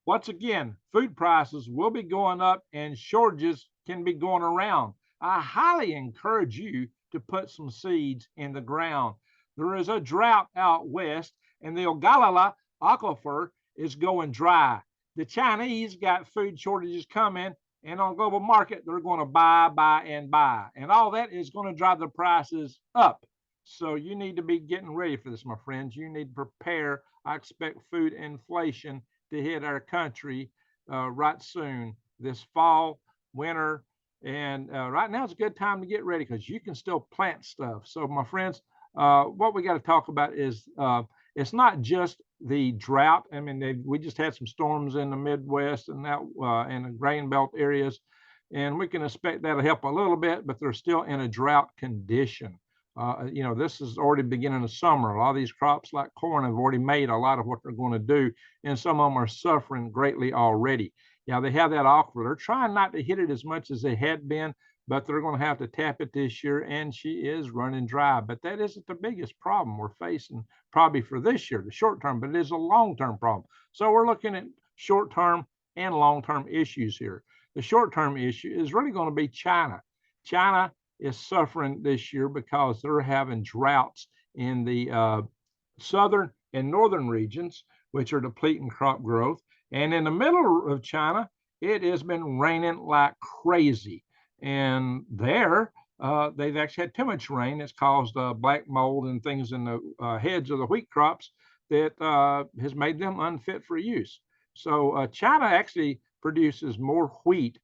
once again, food prices will be going up and shortages can be going around. I highly encourage you to put some seeds in the ground. There is a drought out west, and the Ogallala Aquifer is going dry. The Chinese got food shortages coming, and on global market, they're going to buy, and buy. And all that is going to drive the prices up. So you need to be getting ready for this, my friends. You need to prepare. I expect food inflation to hit our country right soon this fall, winter. And right now is a good time to get ready because you can still plant stuff. So, my friends, what we got to talk about is it's not just the drought. I mean, we just had some storms in the Midwest and out in the grain belt areas, and we can expect that to help a little bit, but they're still in a drought condition. This is already beginning of summer. A lot of these crops, like corn, have already made a lot of what they're going to do, and some of them are suffering greatly already. Yeah, they have that offer. They're trying not to hit it as much as they had been, but they're going to have to tap it this year, and she is running dry. But that isn't the biggest problem we're facing probably for this year, the short term, but it is a long term problem. So we're looking at short term and long term issues here. The short term issue is really going to be China. China is suffering this year because they're having droughts in the southern and northern regions, which are depleting crop growth. And in the middle of China, it has been raining like crazy. And there, they've actually had too much rain. It's caused black mold and things in the heads of the wheat crops that has made them unfit for use. So China actually produces more wheat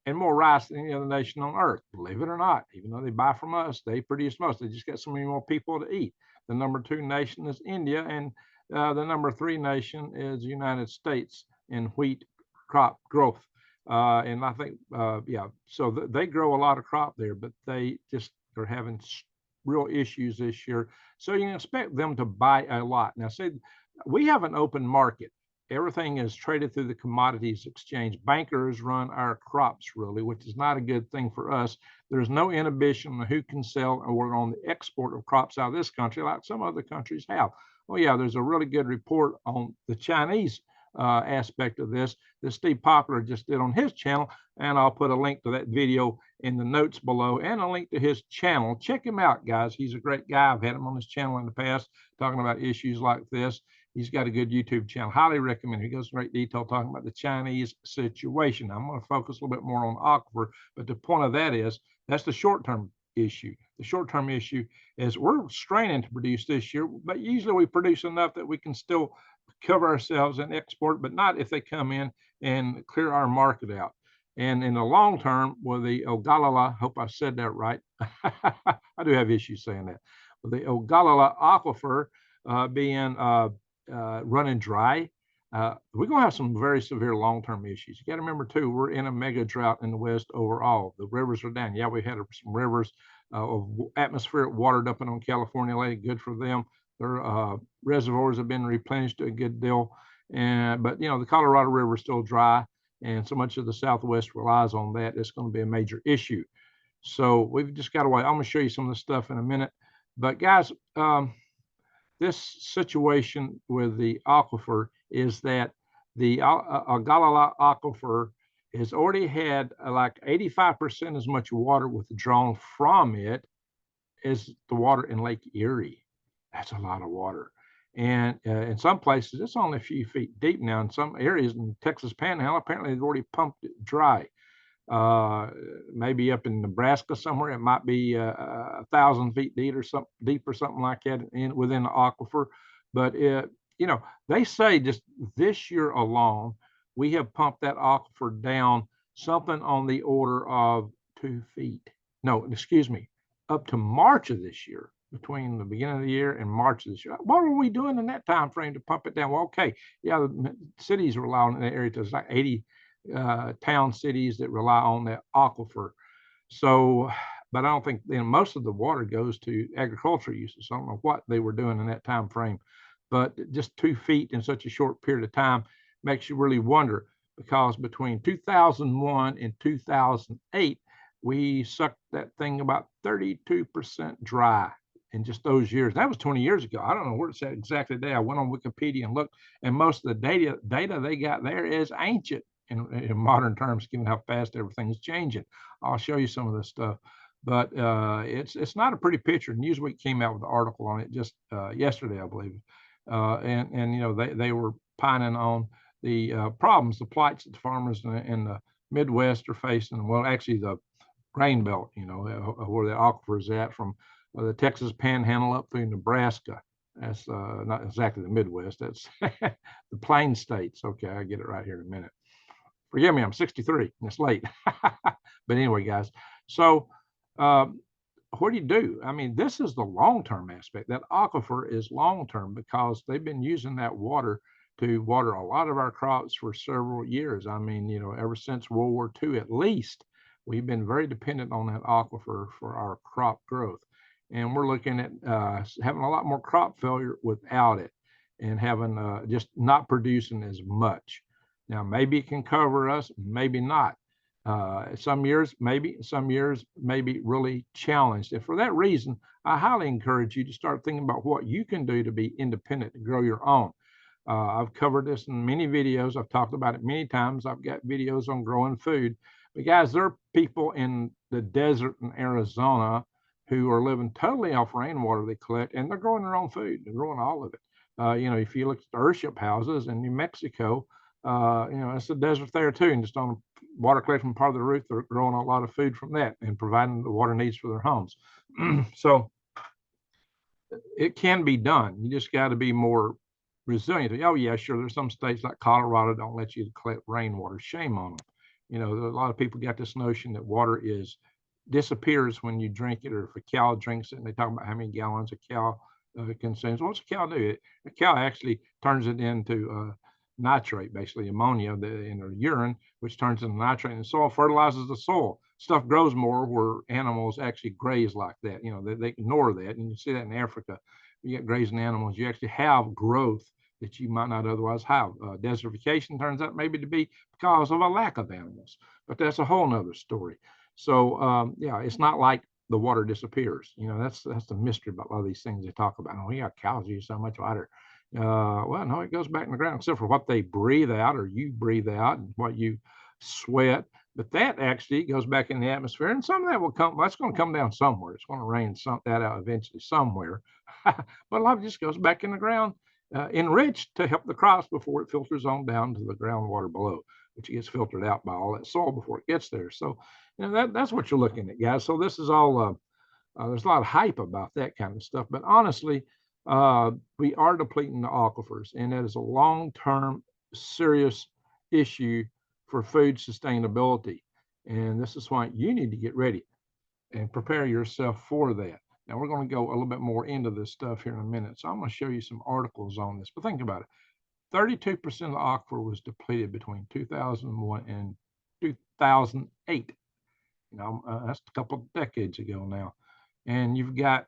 and more rice than any other nation on earth, believe it or not. Even though they buy from us, they produce most. They just got so many more people to eat. The number two nation is India, and the number three nation is the United States in wheat crop growth. And I think, so they grow a lot of crop there, but they just are having real issues this year. So you can expect them to buy a lot. Now, say we have an open market. Everything is traded through the commodities exchange. Bankers run our crops, really, which is not a good thing for us. There's no inhibition on who can sell or on the export of crops out of this country like some other countries have. Oh, yeah, there's a really good report on the Chinese aspect of this that Steve Poplar just did on his channel, and I'll put a link to that video in the notes below and a link to his channel. Check him out, guys. He's a great guy. I've had him on his channel in the past talking about issues like this. He's got a good YouTube channel. Highly recommend it. He goes in great detail talking about the Chinese situation. I'm going to focus a little bit more on aquifer, but the point of that is that's the short-term issue. The short-term issue is we're straining to produce this year, but usually we produce enough that we can still cover ourselves and export, but not if they come in and clear our market out. And in the long term, with the Ogallala, hope I said that right. I do have issues saying that. With the Ogallala Aquifer being running dry, we're going to have some very severe long-term issues. You got to remember, too, we're in a mega drought in the West overall. The rivers are down. Yeah, we had some rivers of atmospheric water dumping on California lately. Good for them. Their reservoirs have been replenished a good deal. But, the Colorado River is still dry, and so much of the Southwest relies on that. It's going to be a major issue. So we've just got to wait. I'm going to show you some of the stuff in a minute. But, guys, this situation with the aquifer is that the Ogallala Aquifer has already had like 85% as much water withdrawn from it as the water in Lake Erie. That's a lot of water. And in some places, it's only a few feet deep now. In some areas in Texas Panhandle, apparently they've already pumped it dry. Maybe up in Nebraska somewhere, it might be 1,000 feet deep or something like that within the aquifer. But they say just this year alone, we have pumped that aquifer down something on the order of 2 feet. No, excuse me, up to March of this year. Between the beginning of the year and March of this year, what were we doing in that time frame to pump it down? Well, okay, yeah, the cities rely on the area. There's like 80 town cities that rely on that aquifer. So, but I don't think most of the water goes to agricultural uses. I don't know what they were doing in that time frame, but just 2 feet in such a short period of time makes you really wonder, because between 2001 and 2008, we sucked that thing about 32% dry in just those years. That was 20 years ago. I don't know where it's at exactly today. I went on Wikipedia and looked, and most of the data they got there is ancient in modern terms, given how fast everything's changing. I'll show you some of this stuff, but it's not a pretty picture. Newsweek came out with an article on it just yesterday, I believe, and you know they were pining on the problems, the plights that the farmers in the Midwest are facing. Well, actually, the grain belt, you know, where the aquifer is at, from the Texas Panhandle up through Nebraska. That's not exactly the Midwest. That's the Plain States. Okay, I get it right here in a minute. Forgive me, I'm 63 and it's late. But anyway, guys, so what do you do? I mean, this is the long-term aspect. That aquifer is long-term because they've been using that water to water a lot of our crops for several years. I mean, you know, ever since World War II at least, we've been very dependent on that aquifer for our crop growth. And we're looking at having a lot more crop failure without it, and having just not producing as much. Now, maybe it can cover us, maybe not. Some years, maybe really challenged. And for that reason, I highly encourage you to start thinking about what you can do to be independent, to grow your own. I've covered this in many videos. I've talked about it many times. I've got videos on growing food. But guys, there are people in the desert in Arizona who are living totally off rainwater they collect, and they're growing their own food. They're growing all of it. You know, if you look at the earthship houses in New Mexico, you know, it's a desert there too, and just on a water collection part of the roof, they're growing a lot of food from that and providing the water needs for their homes. So it can be done. You just got to be more resilient. Oh yeah, sure. There's some states like Colorado don't let you collect rainwater. Shame on them. You know, a lot of people got this notion that water disappears when you drink it, or if a cow drinks it, and they talk about how many gallons a cow consumes. What's a cow do? A cow actually turns it into nitrate, basically ammonia in their urine, which turns into nitrate in the soil, fertilizes the soil. Stuff grows more where animals actually graze like that. You know, they ignore that, and you see that in Africa. You get grazing animals, you actually have growth that you might not otherwise have. Desertification turns out maybe to be because of a lack of animals, but that's a whole nother story. So yeah, it's not like the water disappears. You know, that's the mystery about a lot of these things they talk about. Oh yeah, cows use so much water. Well, no, it goes back in the ground, except for what they breathe out, or you breathe out, and what you sweat. But that actually goes back in the atmosphere, and some of that will come. That's going to come down somewhere. It's going to rain that out eventually somewhere. But a lot of it just goes back in the ground, enriched to help the crops before it filters on down to the groundwater below, which gets filtered out by all that soil before it gets there. So, you know, that's what you're looking at, guys. So this is all. There's a lot of hype about that kind of stuff, but honestly, we are depleting the aquifers, and that is a long-term, serious issue for food sustainability. And this is why you need to get ready and prepare yourself for that. Now, we're going to go a little bit more into this stuff here in a minute. So I'm going to show you some articles on this. But think about it. 32% of the aquifer was depleted between 2001 and 2008. You know, that's a couple of decades ago now. And you've got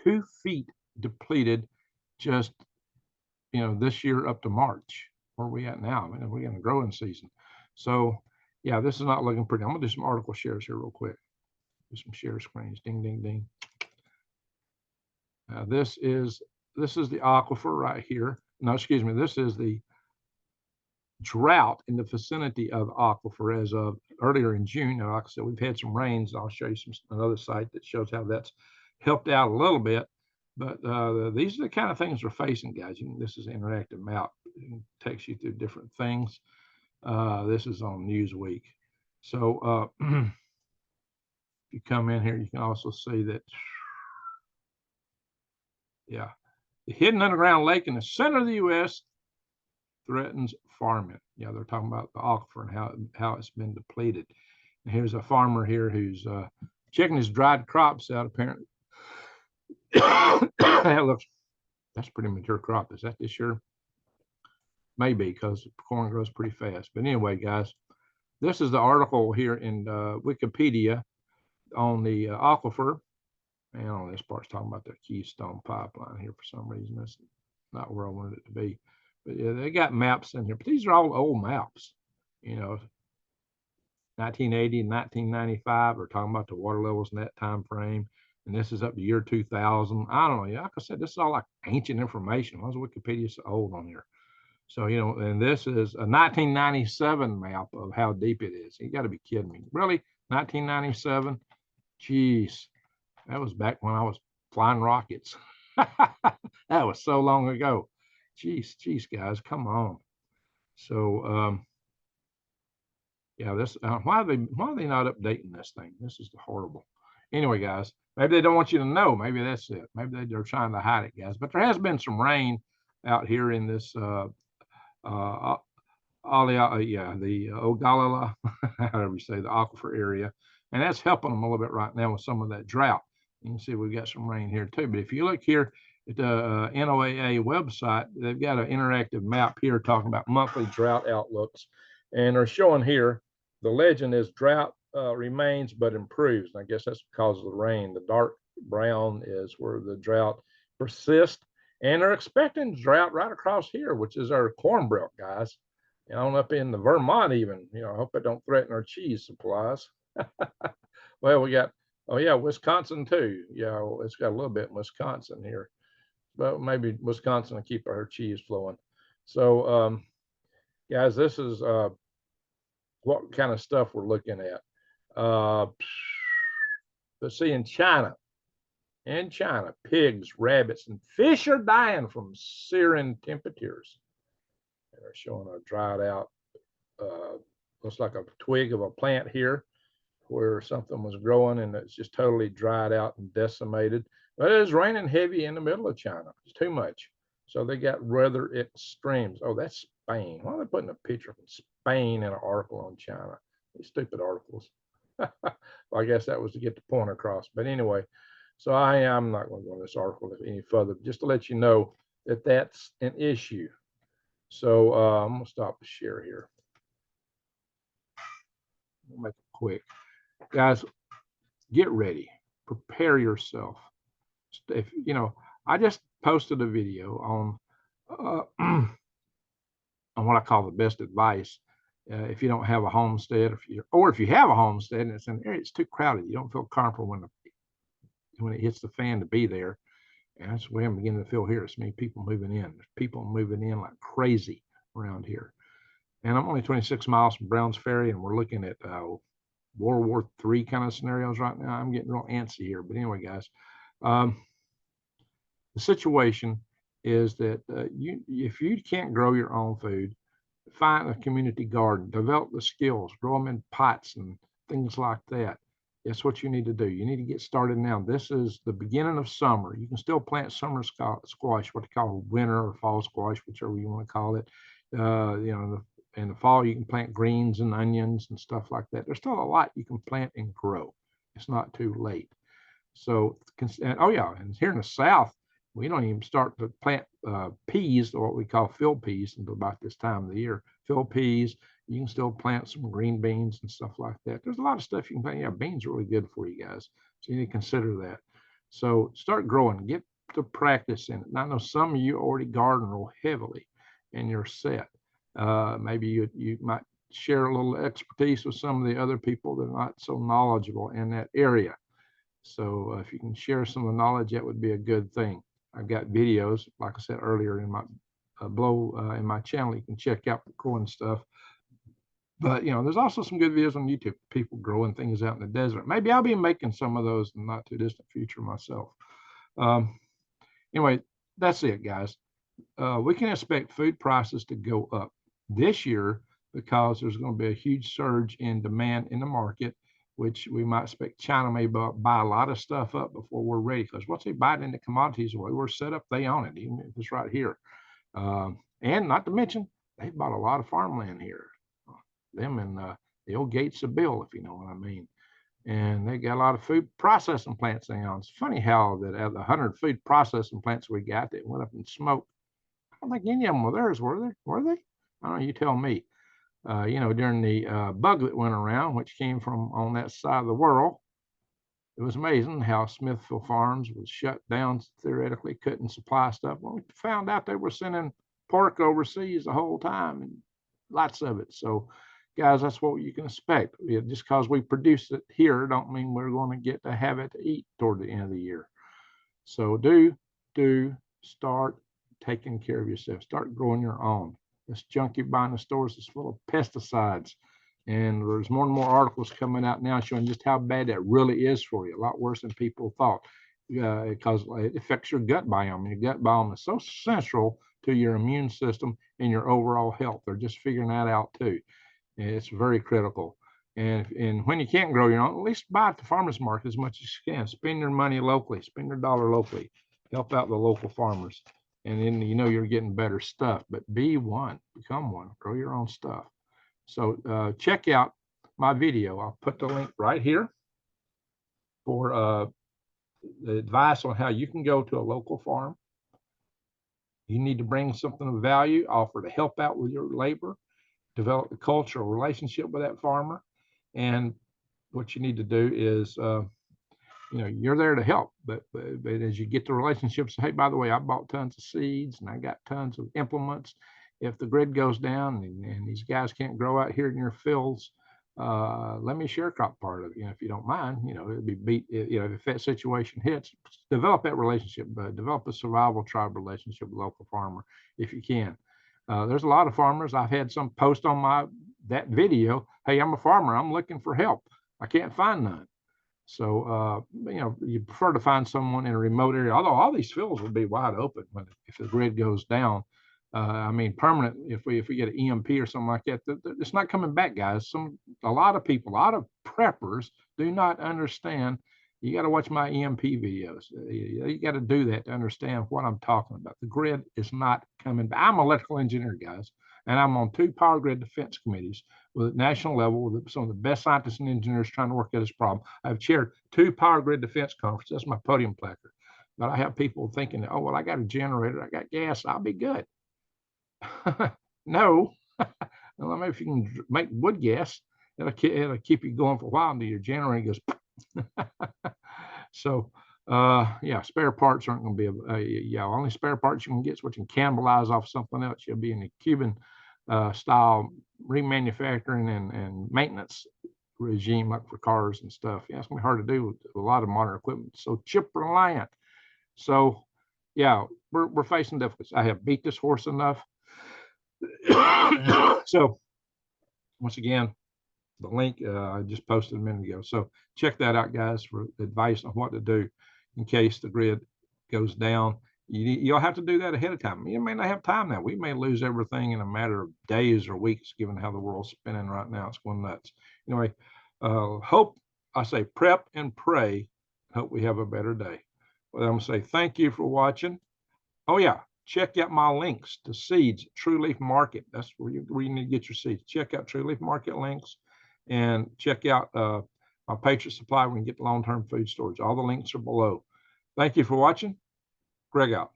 2 feet depleted just, you know, this year up to March. Where are we at now? I mean, we're in the growing season. So yeah, this is not looking pretty. I'm gonna do some article shares here real quick. Do some share screens. Ding, ding, ding. This is the aquifer right here. No, excuse me. This is the drought in the vicinity of aquifer as of earlier in June. Now, like I said, we've had some rains. I'll show you another site that shows how that's helped out a little bit. But these are the kind of things we're facing, guys. This is an interactive map. It takes you through different things. This is on Newsweek. So if you come in here, you can also see that, yeah, the hidden underground lake in the center of the U.S. threatens farming. Yeah, they're talking about the aquifer and how it's been depleted. And here's a farmer here who's checking his dried crops out, apparently. That's a pretty mature crop. Is that this year? Maybe, because corn grows pretty fast. But anyway, guys, this is the article here in Wikipedia on the aquifer. And on this part's talking about the Keystone Pipeline here for some reason. That's not where I wanted it to be. But yeah, they got maps in here. But these are all old maps. You know, 1980 and 1995 are talking about the water levels in that time frame. and this is up to year 2000. I don't know. Yeah, like I said, this is all like ancient information. Why is Wikipedia so old on here? So, you know, and this is a 1997 map of how deep it is. You got to be kidding me. Really? 1997? Jeez. That was back when I was flying rockets. That was so long ago. Jeez, guys, come on. So, yeah, this why are they not updating this thing? This is horrible. Anyway, guys, maybe they don't want you to know. Maybe that's it. Maybe they're trying to hide it, guys. But there has been some rain out here in this the Ogallala, however you say, the aquifer area, and that's helping them a little bit right now with some of that drought. You can see we've got some rain here too. But if you look here at the NOAA website, they've got an interactive map here talking about monthly drought outlooks, and they're showing here the legend is drought remains but improves. And I guess that's because of the rain. The dark brown is where the drought persists. And they're expecting drought right across here, which is our corn belt, guys. You know, up in the Vermont even. You know, I hope it don't threaten our cheese supplies. Well, we got, oh yeah, Wisconsin too. Yeah, it's got a little bit in Wisconsin here. But maybe Wisconsin will keep our cheese flowing. So, guys, this is what kind of stuff we're looking at. But see, in China, pigs, rabbits, and fish are dying from searing temperatures. And they're showing a dried out, looks like a twig of a plant here where something was growing and it's just totally dried out and decimated. But it is raining heavy in the middle of China. It's too much. So they got weather extremes. Oh, that's Spain. Why are they putting a picture from Spain in an article on China? These stupid articles. Well, I guess that was to get the point across. But anyway, so I'm not going to go in this article any further, just to let you know that that's an issue. So I'm going to stop the share here. I'll make it quick. Guys, get ready. Prepare yourself. If you know, I just posted a video on on what I call the best advice. If you don't have a homestead, if you have a homestead and it's in an area, it's too crowded. You don't feel comfortable when it hits the fan to be there. And that's the way I'm beginning to feel here. It's many people moving in. There's people moving in like crazy around here. And I'm only 26 miles from Browns Ferry, and we're looking at World War III kind of scenarios right now. I'm getting real antsy here. But anyway, guys, the situation is that if you can't grow your own food, find a community garden, develop the skills, grow them in pots and things like that. That's what you need to do. You need to get started now. This is the beginning of summer. You can still plant summer squash, what they call winter or fall squash, whichever you want to call it. You know, in the fall, you can plant greens and onions and stuff like that. There's still a lot you can plant and grow. It's not too late. So, oh yeah, and here in the South, we don't even start to plant peas, or what we call field peas, until about this time of the year. Field peas, you can still plant some green beans and stuff like that. There's a lot of stuff you can plant. Yeah, beans are really good for you guys. So you need to consider that. So start growing, get to practice in it. And I know some of you already garden real heavily and you're set. Maybe you might share a little expertise with some of the other people that are not so knowledgeable in that area. So if you can share some of the knowledge, that would be a good thing. I've got videos, like I said earlier, in my in my channel. You can check out the growing stuff. But you know, there's also some good videos on YouTube, people growing things out in the desert. Maybe I'll be making some of those in the not too distant future myself. Anyway, that's it, guys. We can expect food prices to go up this year because there's going to be a huge surge in demand in the market, which we might expect China may buy a lot of stuff up before we're ready. Because once they buy it into commodities, the way we're set up, they own it, even if it's right here. And not to mention, they bought a lot of farmland here. Them and the old Gates of Bill, if you know what I mean. And they got a lot of food processing plants they own. It's funny how that out of the 100 food processing plants we got that went up in smoke, I don't think any of them were theirs, were they? Were they? I don't know, you tell me. You know, during the bug that went around, which came from on that side of the world, it was amazing how Smithfield Farms was shut down, theoretically couldn't supply stuff. Well, we found out they were sending pork overseas the whole time, and lots of it. So guys, that's what you can expect. Just because we produce it here don't mean we're going to get to have it to eat toward the end of the year. So do start taking care of yourself. Start growing your own. This junk you buy in the stores is full of pesticides. And there's more and more articles coming out now showing just how bad that really is for you. A lot worse than people thought, because it affects your gut biome. Your gut biome is so central to your immune system and your overall health. They're just figuring that out too. It's very critical. And when you can't grow your own, at least buy at the farmers market as much as you can. Spend your money locally. Spend your dollar locally. Help out the local farmers. And then you know you're getting better stuff. But be one. Become one. Grow your own stuff. So check out my video. I'll put the link right here for the advice on how you can go to a local farm. You need to bring something of value, offer to help out with your labor, develop a cultural relationship with that farmer. And what you need to do is, you're there to help, but as you get the relationships, hey, by the way, I bought tons of seeds and I got tons of implements. If the grid goes down and these guys can't grow out here in your fields, let me share crop part of it. If you don't mind, it'd be beat. If that situation hits, develop that relationship, develop a survival tribe relationship with local farmer if you can. There's a lot of farmers. I've had some post on that video. Hey, I'm a farmer. I'm looking for help. I can't find none. So, you prefer to find someone in a remote area, although all these fields will be wide open if the grid goes down. Permanent, if we get an EMP or something like that, it's not coming back, guys. A lot of people, a lot of preppers do not understand. You got to watch my EMP videos. You got to do that to understand what I'm talking about. The grid is not coming back. I'm an electrical engineer, guys, and I'm on 2 power grid defense committees with national level with some of the best scientists and engineers trying to work at this problem. I've chaired 2 power grid defense conferences. That's my podium placard. But I have people thinking, oh, well, I got a generator, I got gas, I'll be good. No. Well, maybe if you can make wood gas, it'll keep you going for a while until your generator goes. So, spare parts aren't going to be only spare parts you can get is what you can cannibalize off something else. You'll be in a Cuban style remanufacturing and maintenance regime, like for cars and stuff. It's going to be hard to do with a lot of modern equipment. So chip reliant. So, we're facing difficulties. I have beat this horse enough. So, once again, the link I just posted a minute ago. So check that out, guys, for advice on what to do in case the grid goes down. You'll have to do that ahead of time. You may not have time now. We may lose everything in a matter of days or weeks, given how the world's spinning right now. It's going nuts. Anyway, prep and pray. Hope we have a better day. Well, I'm going to say thank you for watching. Oh, yeah. Check out my links to seeds, True Leaf Market. That's where you need to get your seeds. Check out True Leaf Market links and check out my Patriot Supply when you get long-term food storage. All the links are below. Thank you for watching. Greg out.